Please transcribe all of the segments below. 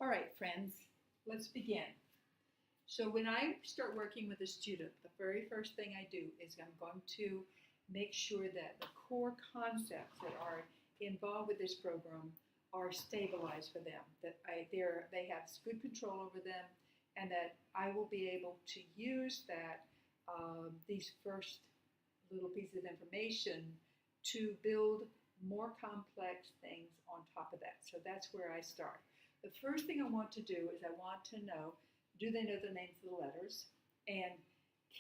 All right, friends, let's begin. So when I start working with a student, the very first thing I do is I'm going to make sure that the core concepts that are involved with this program are stabilized for them, that they have good control over them, and that I will be able to use these first little pieces of information to build more complex things on top of that. So that's where I start. The first thing I want to do is I want to know, do they know the names of the letters? And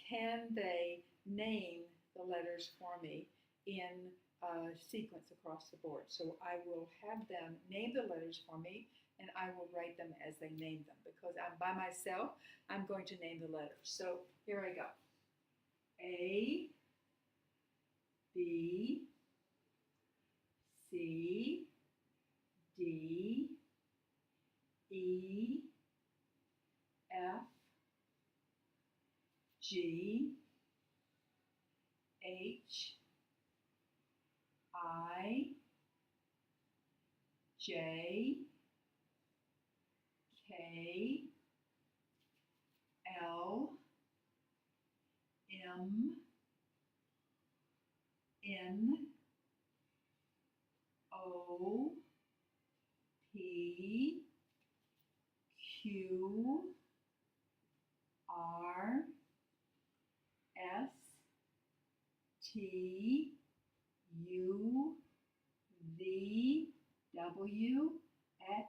can they name the letters for me in a sequence across the board? So I will have them name the letters for me, and I will write them as they name them. Because I'm by myself, I'm going to name the letters. So here I go. A, B, C, D, E, F, G, H, I, J, K, L, M, N, O, P, Q, R, S, T, U, V, W, X,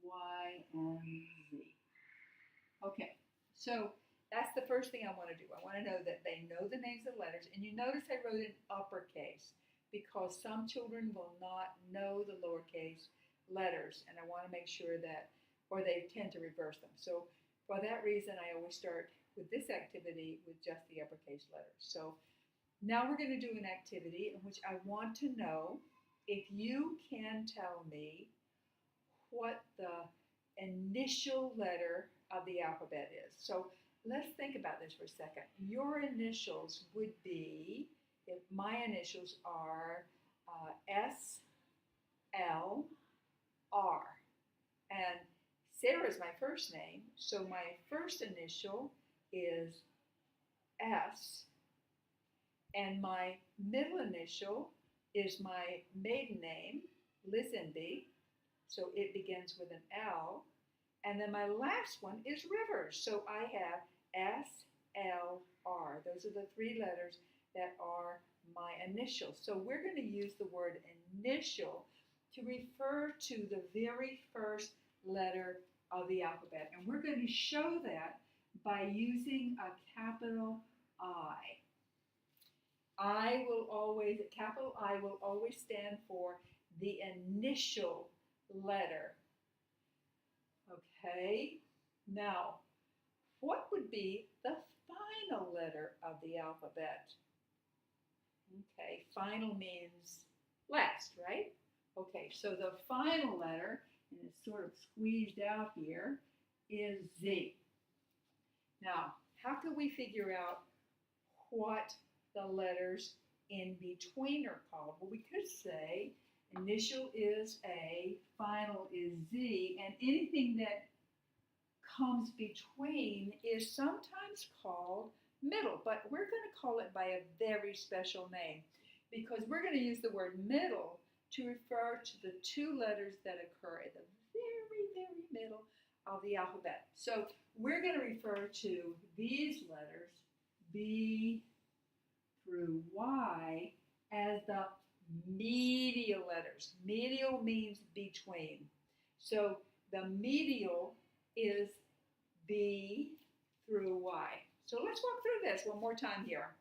Y, and Z. Okay, so that's the first thing I want to do. I want to know that they know the names of the letters. And you notice I wrote in uppercase because some children will not know the lowercase letters. And I want to make sure that, or they tend to reverse them. So for that reason, I always start with this activity with just the uppercase letters. So now we're going to do an activity in which I want to know if you can tell me what the initial letter of the alphabet is. So let's think about this for a second. Your initials would be, if my initials are S, L, R. And Sarah is my first name, so my first initial is S, and my middle initial is my maiden name, Lisenby, so it begins with an L. And then my last one is Rivers, so I have S-L-R. Those are the three letters that are my initials. So we're going to use the word initial to refer to the very first letter of the alphabet. And we're going to show that by using a capital I. Capital I will always stand for the initial letter. Okay, now, what would be the final letter of the alphabet? Okay, final means last, right? Okay, so the final letter, and it's sort of squeezed out here, is Z. Now, how can we figure out what the letters in between are called? Well, we could say initial is A, final is Z, and anything that comes between is sometimes called middle, but we're going to call it by a very special name because we're going to use the word middle to refer to the two letters that occur at the very, very middle of the alphabet. So we're going to refer to these letters, B through Y, as the medial letters. Medial means between. So the medial is B through Y. So let's walk through this one more time here.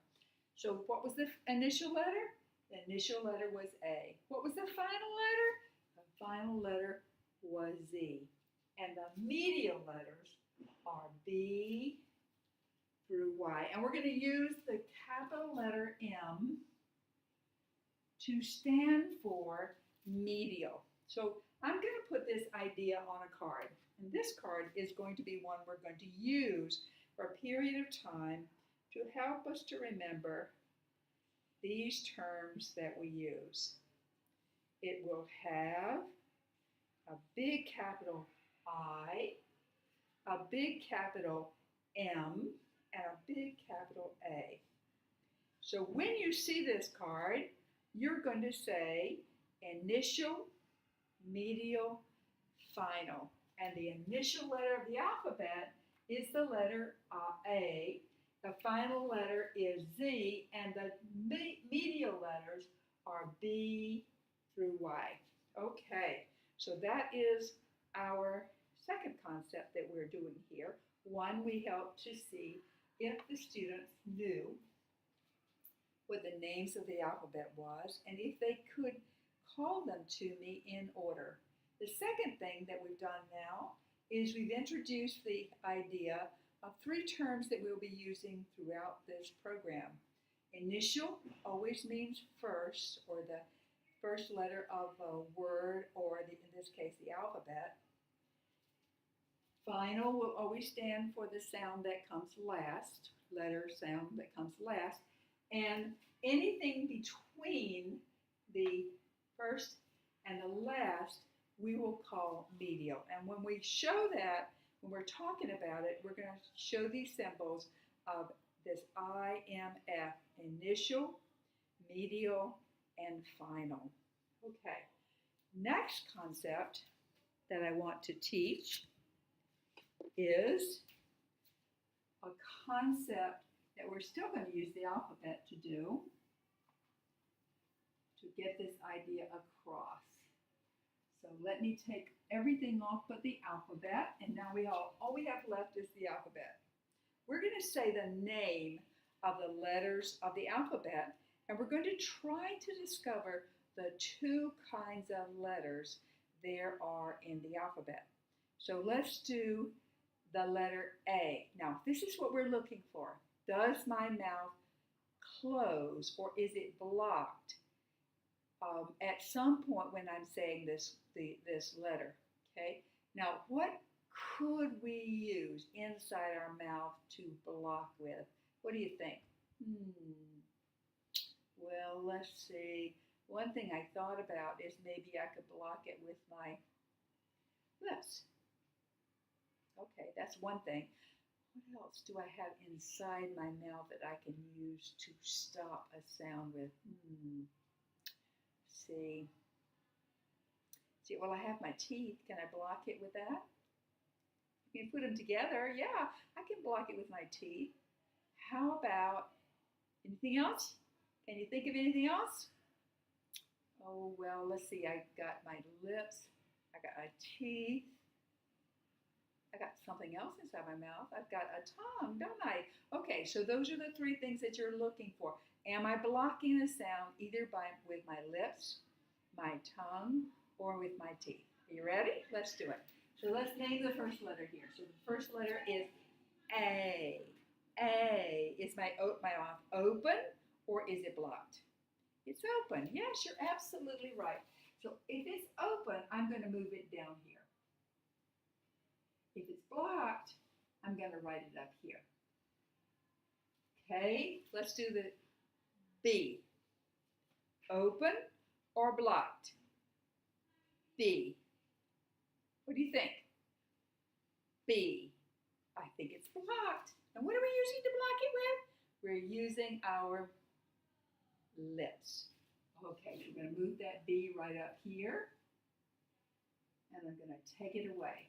So what was the initial letter? The initial letter was A. What was the final letter? The final letter was Z. And the medial letters are B through Y. And we're going to use the capital letter M to stand for medial. So I'm going to put this idea on a card. And this card is going to be one we're going to use for a period of time to help us to remember these terms that we use. It will have a big capital I, a big capital M, and a big capital A. So when you see this card, you're going to say initial, medial, final. And the initial letter of the alphabet is the letter A. The final letter is Z, and the medial letters are B through Y. Okay, so that is our second concept that we're doing here. One, we helped to see if the students knew what the names of the alphabet was and if they could call them to me in order. The second thing that we've done now is we've introduced the idea of three terms that we'll be using throughout this program. Initial always means first, or the first letter of a word, or in this case, the alphabet. Final will always stand for the sound that comes last, letter sound that comes last, and anything between the first and the last we will call medial. And when we show that, when we're talking about it, we're going to show these symbols of this IMF, initial, medial, and final. Okay, next concept that I want to teach is a concept that we're still going to use the alphabet to do to get this idea across. So let me take everything off but the alphabet, and now all we have left is the alphabet. We're going to say the name of the letters of the alphabet, and we're going to try to discover the two kinds of letters there are in the alphabet. So let's do the letter A. Now, this is what we're looking for. Does my mouth close, or is it blocked at some point when I'm saying this letter? Okay. Now, what could we use inside our mouth to block with? What do you think? Well, let's see. One thing I thought about is maybe I could block it with my lips. Okay, that's one thing. What else do I have inside my mouth that I can use to stop a sound with? See, well, I have my teeth. Can I block it with that? You can put them together. Yeah, I can block it with my teeth. How about anything else? Can you think of anything else? Oh, well, let's see. I got my lips. I got my teeth. I got something else inside my mouth. I've got a tongue, don't I? Okay, so those are the three things that you're looking for. Am I blocking the sound either with my lips, my tongue, or with my teeth? Are you ready? Let's do it. So let's name the first letter here. So the first letter is A. A. Is my mouth open, or is it blocked? It's open. Yes, you're absolutely right. So if it's open, I'm going to move it down here. If it's blocked, I'm going to write it up here. Okay, let's do the B. Open or blocked? B. What do you think? B. I think it's blocked. And what are we using to block it with? We're using our lips. Okay, so we're going to move that B right up here. And I'm going to take it away.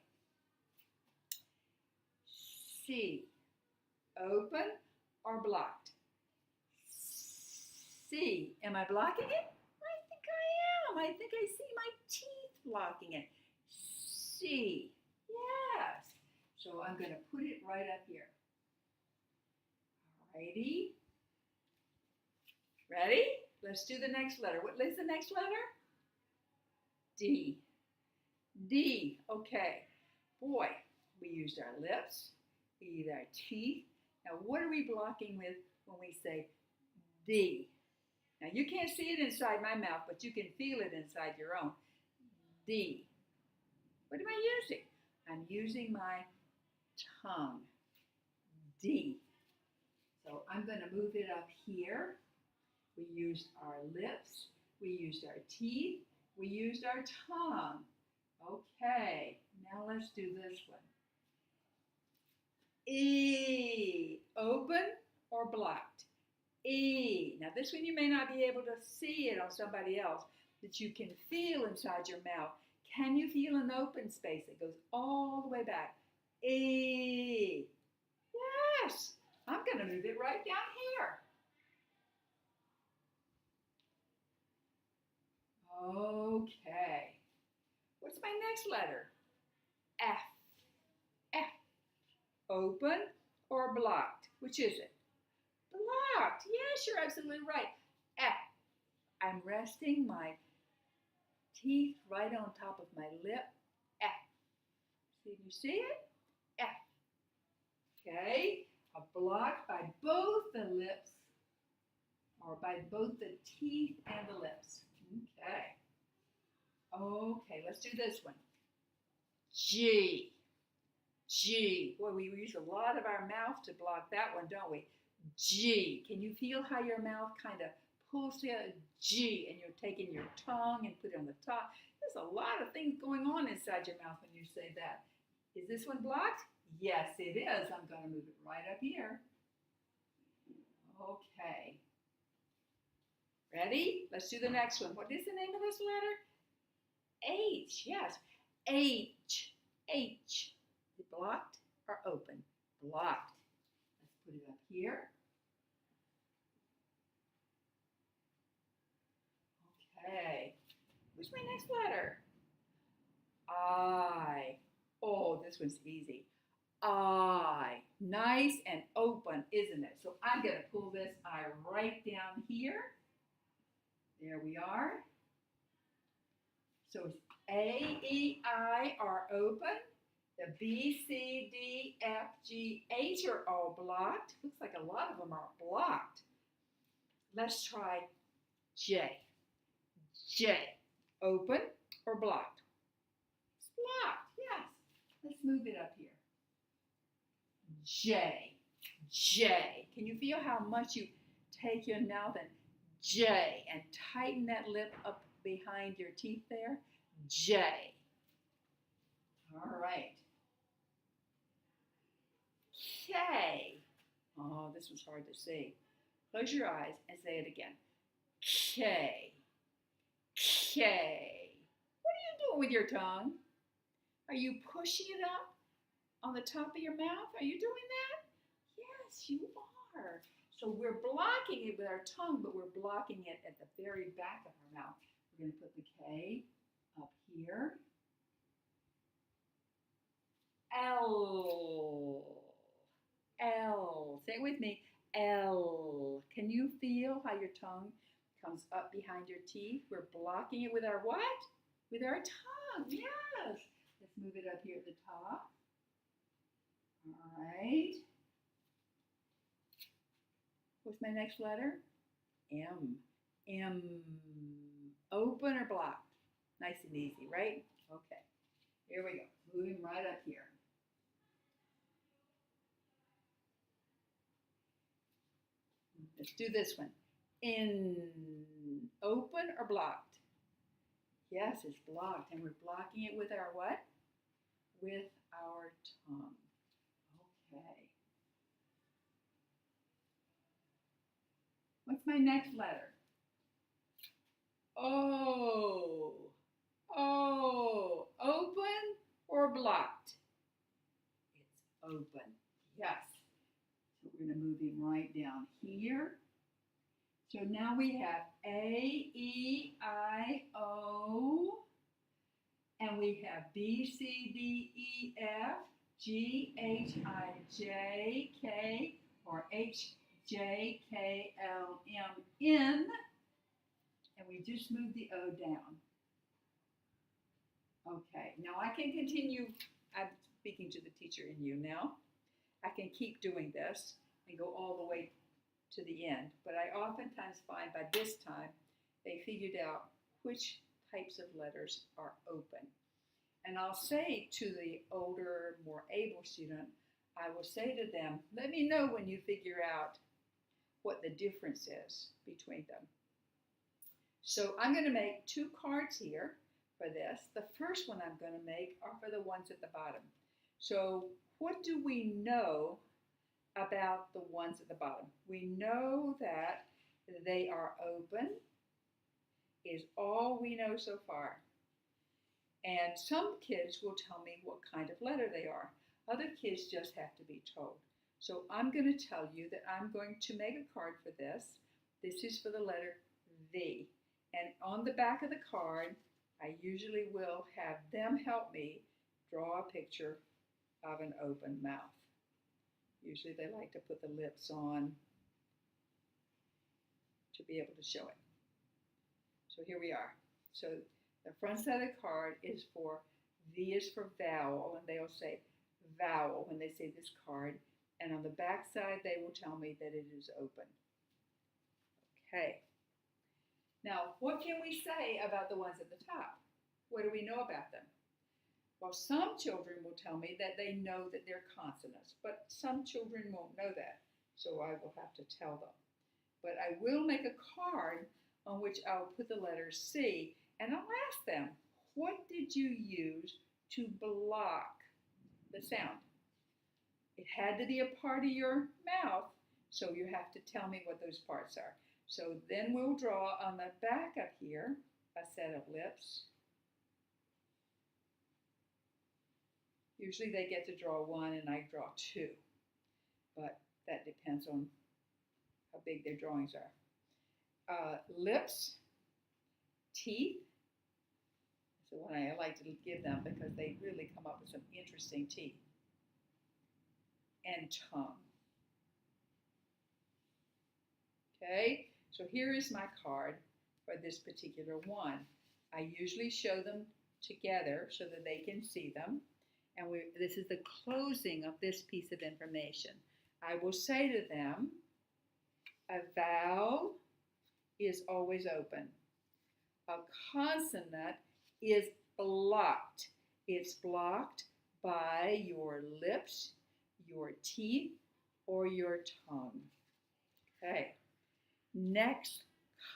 C. Open or blocked? C. Am I blocking it? I think I am. I think I see my teeth blocking it. C. Yes. So I'm going to put it right up here. Alrighty. Ready? Let's do the next letter. What is the next letter? D. D. Okay. Boy, we used our lips. We used our teeth. Now, what are we blocking with when we say D? Now, you can't see it inside my mouth, but you can feel it inside your own. D. What am I using? I'm using my tongue. D. So I'm going to move it up here. We used our lips. We used our teeth. We used our tongue. Okay. Now let's do this one. E, open or blocked? E. Now this one you may not be able to see it on somebody else, but you can feel inside your mouth. Can you feel an open space that goes all the way back? E. Yes. I'm going to move it right down here. Okay. What's my next letter? F. F. Open or blocked? Which is it? Blocked. Yes, you're absolutely right. F. I'm resting my teeth right on top of my lip. F. See, you see it? F. Okay. Blocked by both the lips, or by both the teeth and the lips. Okay. Okay, let's do this one. G. G. Boy, we use a lot of our mouth to block that one, don't we? G. Can you feel how your mouth kind of pulls the G, and you're taking your tongue and put it on the top? There's a lot of things going on inside your mouth when you say that. Is this one blocked? Yes, it is. I'm going to move it right up here. Okay. Ready? Let's do the next one. What is the name of this letter? H. Yes. H. H. Is it blocked or open? Blocked. Let's put it up here. Okay. What's my next letter? I. Oh, this one's easy. I. Nice and open, isn't it? So I'm going to pull this I right down here. There we are. So it's A, E, I are open. The B, C, D, F, G, H are all blocked. Looks like a lot of them are blocked. Let's try J. J. Open or blocked? It's blocked, yes. Let's move it up here. J. J. Can you feel how much you take your mouth and J and tighten that lip up behind your teeth there? J. All right. K. Oh, this was hard to see. Close your eyes and say it again. K. K. What are you doing with your tongue? Are you pushing it up on the top of your mouth? Are you doing that? Yes, you are. So we're blocking it with our tongue, but we're blocking it at the very back of our mouth. We're going to put the K up here. L. L. Say it with me. L. Can you feel how your tongue comes up behind your teeth? We're blocking it with our what? With our tongue. Yes. Let's move it up here at the top. All right. What's my next letter? M. M. Open or blocked? Nice and easy, right? Okay. Here we go. Moving right up here. Let's do this one. In. Open or blocked? Yes, it's blocked. And we're blocking it with our what? With our tongue. Okay. What's my next letter? O. O. Open or blocked? It's open. Yes. So we're going to move him right down here. So now we have A, E, I, O. And we have B, C, D, E, F, G, H, I, J, K, or H, J, K, L, M, N. And we just move the O down. Okay, now I can continue. I'm speaking to the teacher in you now. I can keep doing this and go all the way to the end. But I oftentimes find by this time they figured out which types of letters are open. And I'll say to the older, more able student, I will say to them, let me know when you figure out what the difference is between them. So I'm going to make two cards here. for this. The first one I'm going to make are for the ones at the bottom. So what do we know about the ones at the bottom? We know that they are open is all we know so far. And some kids will tell me what kind of letter they are. Other kids just have to be told. So I'm going to tell you that I'm going to make a card for this. This is for the letter V. And on the back of the card, I usually will have them help me draw a picture of an open mouth. Usually they like to put the lips on to be able to show it. So here we are. So the front side of the card is for V is for vowel, and they'll say vowel when they say this card. And on the back side, they will tell me that it is open. Okay. Now, what can we say about the ones at the top? What do we know about them? Well, some children will tell me that they know that they're consonants, but some children won't know that, so I will have to tell them. But I will make a card on which I'll put the letter C, and I'll ask them, what did you use to block the sound? It had to be a part of your mouth, so you have to tell me what those parts are. So then we'll draw on the back of here a set of lips. Usually they get to draw one and I draw two, but that depends on how big their drawings are. Lips, teeth. That's the one I like to give them because they really come up with some interesting teeth. And tongue. Okay, so here is my card for this particular one. I usually show them together so that they can see them. And this is the closing of this piece of information. I will say to them, a vowel is always open. A consonant is blocked. It's blocked by your lips, your teeth, or your tongue. Okay, next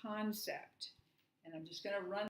concept. And I'm just going to run